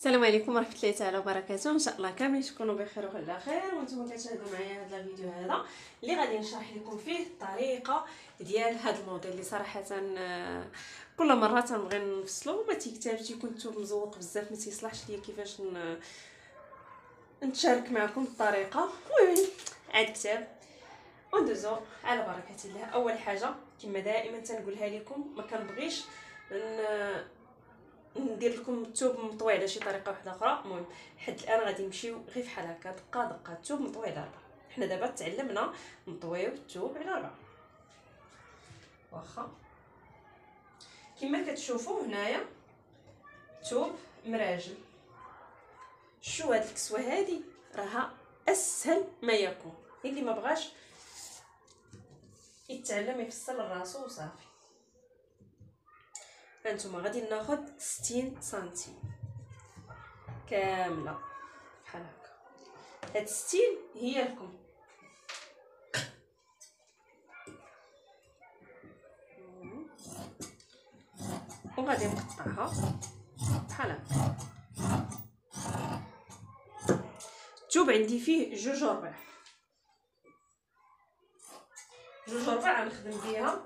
السلام عليكم ورحمه الله تعالى وبركاته. ان شاء الله كاملين تكونوا بخير وعلى خير، وانتم كتشاهدوا معايا هذا الفيديو هذا اللي غادي نشرح لكم فيه الطريقه ديال هذا الموديل اللي صراحه كل مره تنبغي نفصلو ما تيكتابش، تيكون الثوب مزوق بزاف ما تيصلحش ليا كيفاش نتشارك معكم الطريقه. المهم عاد كتاب وندوزو على بركه الله. اول حاجه كما دائما تنقولها لكم، ما كنبغيش ندير لكم الثوب مطوي على شي طريقه واحده اخرى. المهم حد الان غادي نمشيو غير فحال هكا دقه دقه، الثوب مطوي على 4. حنا دابا تعلمنا نطويو الثوب على 4. واخا كما كتشوفوا هنايا الثوب مراجل. شو هاد الكسوه هادي راها اسهل ما يكون، اللي ما بغاش يتعلم يفصل راسو وصافي. هانتوما غادي ناخذ 60 سنتيم كامله بحال هكا. هاد 60 هي لكم. وغادي نقطعها بحال هكا. الثوب عندي فيه 2 ربع. 2 ربع غنخدم بها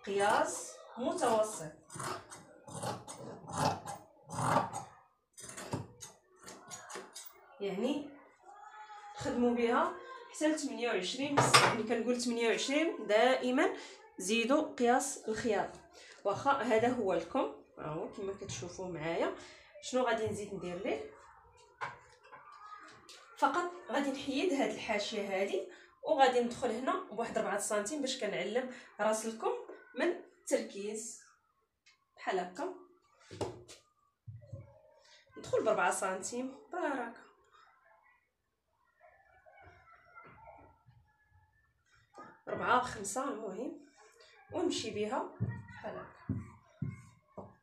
قياس متوسط. يعني خدموا بها حتى ل 28. ملي كنقول 28 دائما زيدوا قياس الخياط. واخا هذا هو لكم، ها هو كما كتشوفوا معايا. شنو غادي نزيد ندير ليه؟ فقط غادي نحيد هاد الحاشيه هادي وغادي ندخل هنا بواحد 4 سنتيم باش كنعلم راسلكم من التركيز. بحال هكا ندخل ب 4 سنتيم بركه. 4 5 المهم، ونمشي بها بحال هكا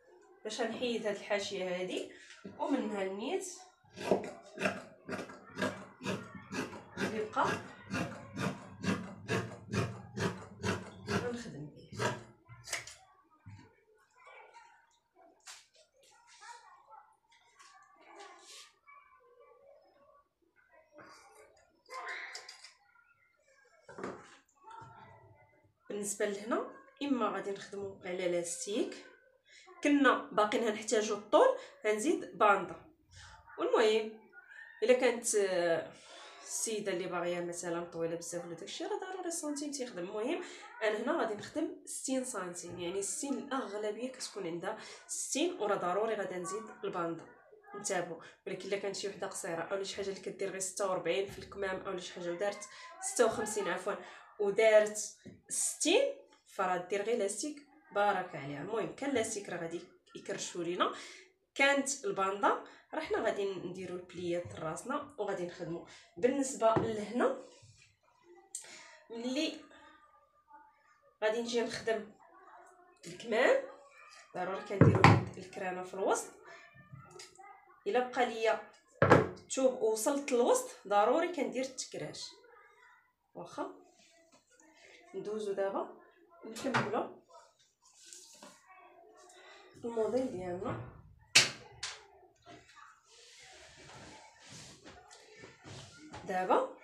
باش نحيد هاد الحاشيه هادي ومنها نيت يبقى نخدم به. بالنسبه لهنا اما غادي نخدموا على لاستيك، كنا باقيين هنحتاجوا الطول غنزيد باندا. والمهم الا كانت السيده اللي باغيه مثلا طويله بزاف ولا داكشي راه ضروري سنتيم تيخدم. المهم انا هنا غادي نخدم 60 سنتيم، يعني 60 الاغلبيه كتكون عندها 60، وراه ضروري غادي نزيد الباندا. انتبهوا، ولكن الا كانت شي وحده قصيره او شي حاجه اللي كدير غير 46 في الكمام او شي حاجه ودارت 56 عفوا ودارت 60 فراه دير غير لاستيك بارك عليها. المهم كان لاستيك راه غادي يكرشوا لينا، كانت الباندا راه حنا غادي نديروا البليات راسنا وغادي نخدموا. بالنسبه لهنا ملي غادي نجي نخدم الكمام ضروري كنديروا الكرانه في الوسط. الا بقى ليا الثوب وصلت للوسط ضروري كندير التكراش. واخا ندوزو دابا نكملوا الموديل ديالنا. دابا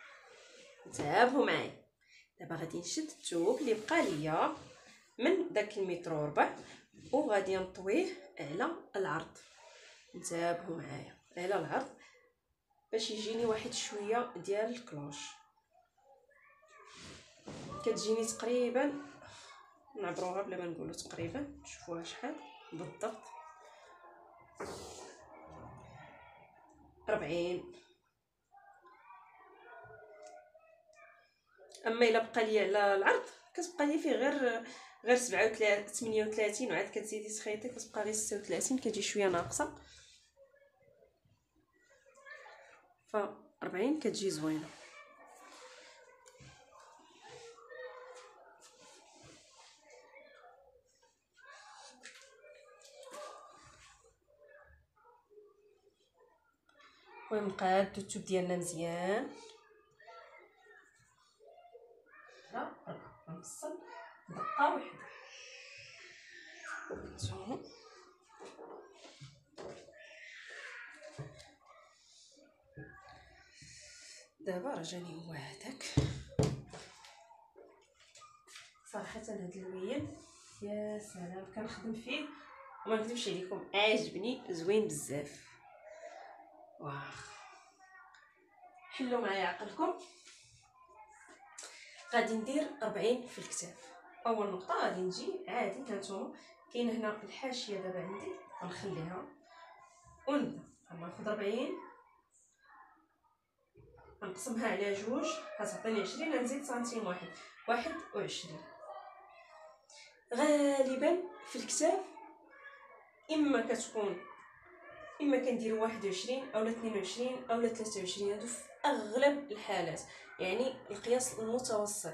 انتبهوا معايا، دابا غادي نشد الثوب اللي بقى ليا من داك المتر وربع وغادي نطويه على العرض. انتبهوا معايا على العرض باش يجيني واحد شويه ديال الكلوش. كتجيني تقريبا، نعبروها بلا ما نقولوا تقريبا، شوفوها شحال بالضبط 40. اما الا بقى لي على العرض كتبقى لي فيه غير 37 38، وعاد كتزيدي تخيطي كتبقى غير 36، كتجي شويه ناقصه. ف 40 كتجي زوينه. المهم نقادو الثوب ديالنا مزيان. لا غنوصل دقه وحده. دابا رجاني هو هذاك. صراحه هذا اللوين يا سلام كنخدم فيه وما نكذبش عليكم عاجبني زوين بزاف. واه حلوا معايا عقلكم. غادي ندير 40 في الكتاف. اول نقطه غادي نجي عادي هانتوما كاين هنا الحاشيه دابا عندي غنخليها ونبدا غناخذ 40 غنقسمها على جوج غتعطيني 20 غنزيد سنتيم واحد 21. غالبا في الكتاف اما كتكون اما كندير 21 اولا 22 اولا 23 هادو في اغلب الحالات، يعني القياس المتوسط.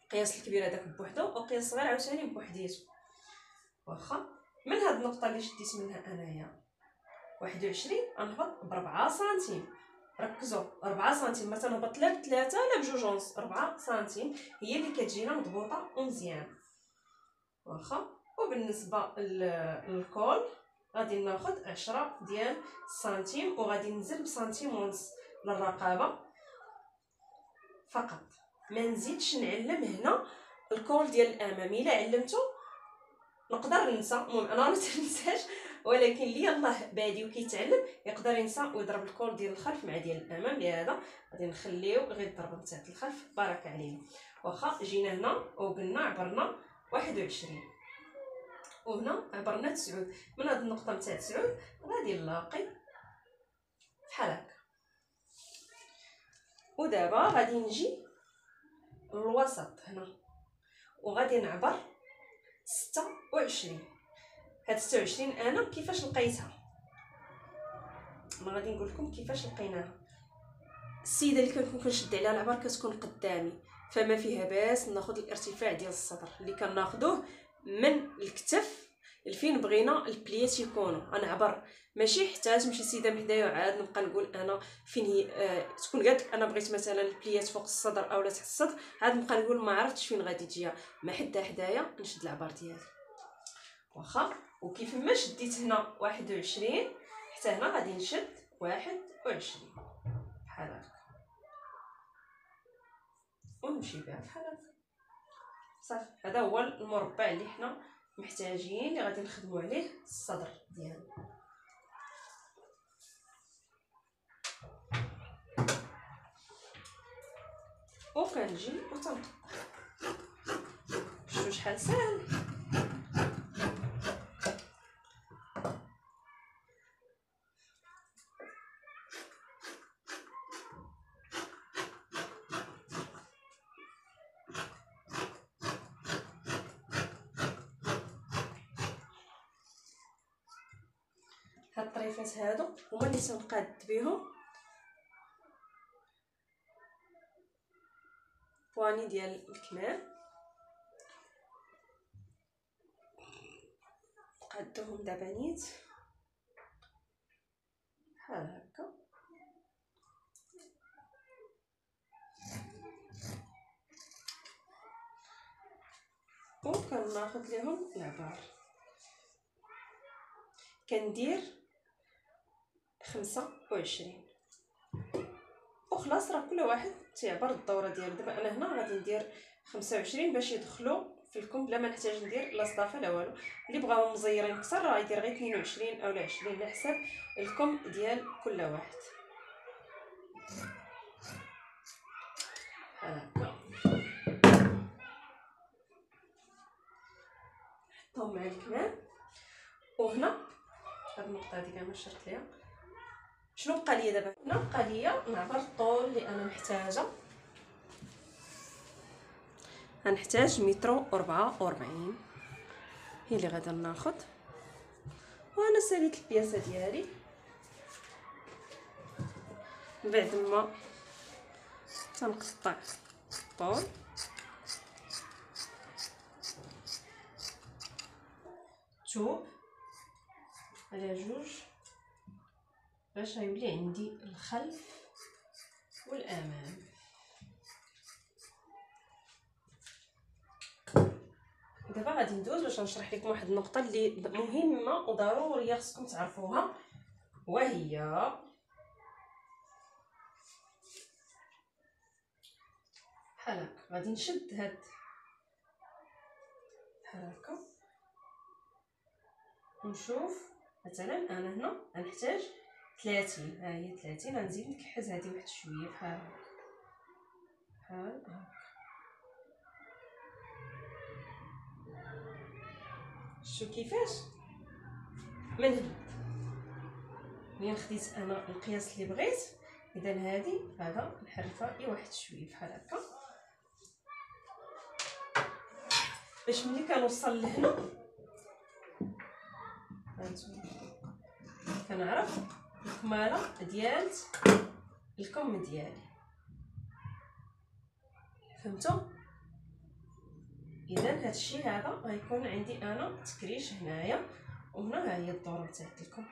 القياس الكبير هذاك بوحدو والقياس الصغير عاوتاني بوحديتو. واخا من هاد النقطه اللي شديت منها انايا 21 غنهبط ب 4 سنتيم. ركزوا 4 سنتيم ما تنهبط لا ب3 لا بجوج ونص، 4 سنتيم هي اللي كتجينا مضبوطه ومزيانه. واخا وبالنسبه للكول غادي ناخذ 10 ديال السنتيم وغادي ننزل بسنتيم ونص للرقبه فقط. ما نزيدش نعلم هنا الكول ديال الامام. الا علمته نقدر ننسى، المهم انا ما تنساش، ولكن اللي يلاه بادي وكيتعلم يقدر ينسى ويضرب الكول ديال الخلف مع ديال الامام. لهذا غادي نخليو غير الضرب نتاع الخلف بارك علينا. واخا جينا هنا وقلنا عبرنا 21 وهنا عبرنا 9. من هاد النقطه نتاع 9 غادي نلاقي بحال هكا. ودابا غادي نجي للوسط هنا وغادي نعبر 26. هاد 26 انا كيفاش لقيتها؟ ما غادي نقول لكم كيفاش لقيناها. السيده اللي كنكون كنشد عليها العبر كتكون قدامي، فما فيها باس ناخذ الارتفاع ديال الصدر اللي كناخذوه من الكتف لفين بغينا البليات يكونوا. غنعبر ماشي حتى تمشي السيده من حدايا وعاد نبقى نقول انا فين هي. تكون قالت لك انا بغيت مثلا البليات فوق الصدر اولا تحت الصدر، عاد نبقى نقول ما عرفتش فين غادي تجيها، ما حدا حدايا نشد العبر ديالي. واخا وكيف ما شديت هنا 21 حتى هنا غادي نشد 21 بحال هكا ونمشي بها بحال هكا. صافي هذا هو المربع اللي حنا محتاجين اللي غادي نخدموا عليه الصدر ديالنا. وكنجي وتنقطع. شفتوا شحال ساهل. هاد الطريفات هادو هما اللي تنقاد بهم بواني ديال الكمام. قادوهم دابا نيت بحال هكا وكناخذ ليهم العبار. كندير 25 وخلاص راه كل واحد تيعبر الدوره ديالو. دابا انا هنا غادي ندير 25 باش يدخلوا في الكم بلا ما نحتاج ندير لا صدافه لا والو. اللي بغاو مزيرين اكثر راه يدير غير 22 اولا 20 على حساب الكم ديال كل واحد. هكا نحطهم مع الكمام. وهنا هاد النقطه هادي كاع ما شرت ليها. شنو بقى ليا دابا؟ هنا بقى ليا نعبر الطول اللي انا محتاجه. غنحتاج 144 هي اللي غادا ناخذ. وانا ساليت البياسه ديالي بعد ما تنقطع الطول توب على جوج باش غيولي عندي الخلف والامام. دابا غادي ندوز باش نشرح لكم واحد النقطه اللي مهمه وضروريه خصكم تعرفوها، وهي بحال هكا. غادي نشد هاد بحال هكا ونشوف. مثلا انا هنا غنحتاج 30، ها هي 30. غنزيد نكحز هذه واحد شويه بحال هكا بحال هكا. شوف كيفاش من هنا خديت انا القياس اللي بغيت. اذا هذه هذا نحرفها غير واحد شويه بحال هكا باش ملي كنوصل لهنا هانتوما كنعرف الكماله ديال الكم ديالي. فهمتوا؟ اذا هادشي هذا غيكون عندي انا تكريش هنايا، وهنا ها هي الدوره تاعت الكم،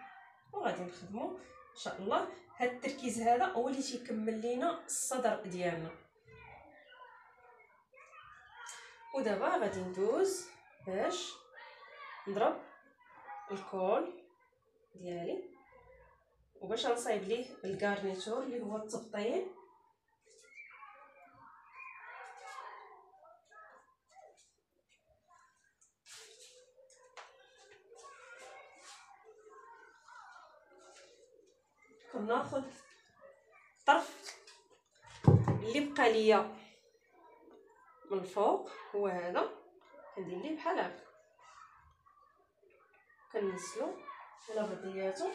وغادي نخدموا ان شاء الله. هاد التركيز هذا هو اللي تيكمل لينا الصدر ديالنا. ودابا غادي ندوز باش نضرب الكول ديالي، وباش نصايب ليه الكارنيتور اللي هو التبطين. كناخذ الطرف اللي بقى ليا من الفوق هو هذا، كندير ليه بحال هكا، كننزلو على بعضياتو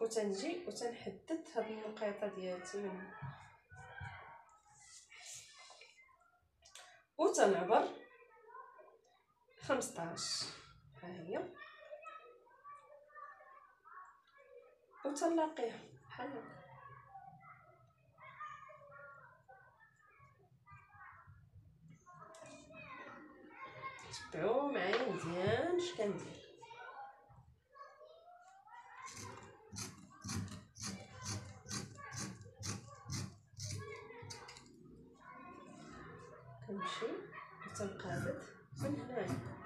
وتنجي وتنحدد هاد النقيطه ديالتي من وتنعبر 15. ها هي وتنلاقيها بحال هكا. تبعوا معايا مزيان اش كندير. كنمشي وتنقابض من هنايا.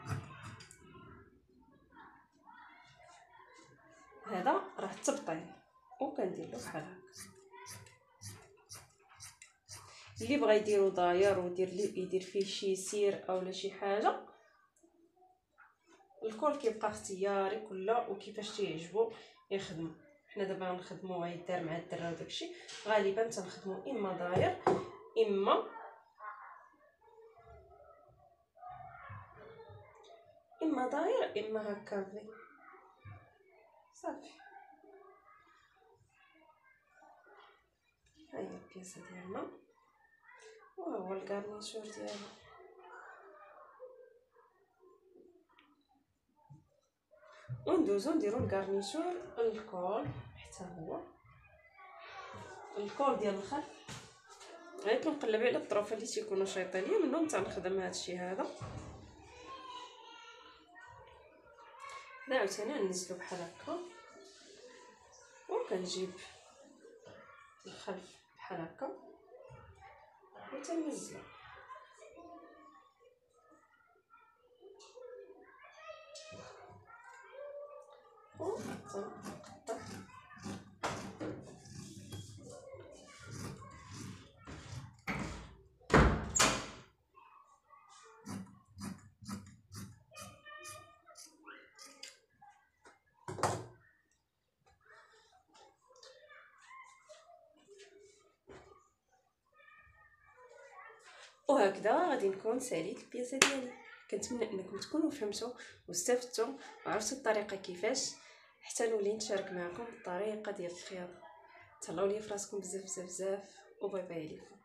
هذا راه التبطين وكندير له بحال هكا. اللي بغى يديرو داير يدير فيه شي سير اولا شي حاجه، الكل كيبقى اختياري كله وكيفاش تيعجبو يخدمو. حنا دابا غنخدمو غيدار مع الدرا وداكشي، غالبا تنخدمو اما داير اما داير اما هكا في صافي. ها هي البياسه ديالنا وهو الكارنيتور ديالنا. وندوزو نديرو الكارنيتور الكول حتى هو الكول ديال الخلف. غير كنقلب على الطروفه اللي تيكونوا شايطين ليا منهم تنخدم هادشي هذا. هنا عاوتاني ننزلو بحال هكا وكنجيب الخلف بحال هكا وتنزلو وتنقطع. وهكذا غادي نكون ساليت البياسه ديالي. كنتمنى انكم تكونوا فهمتوا واستفدتوا وعرفتوا الطريقه كيفاش حتى نولي نشارك معكم الطريقه ديال الخياطه. تهلاو ليا فراسكم بزاف بزاف بزاف، وباي باي عليكم.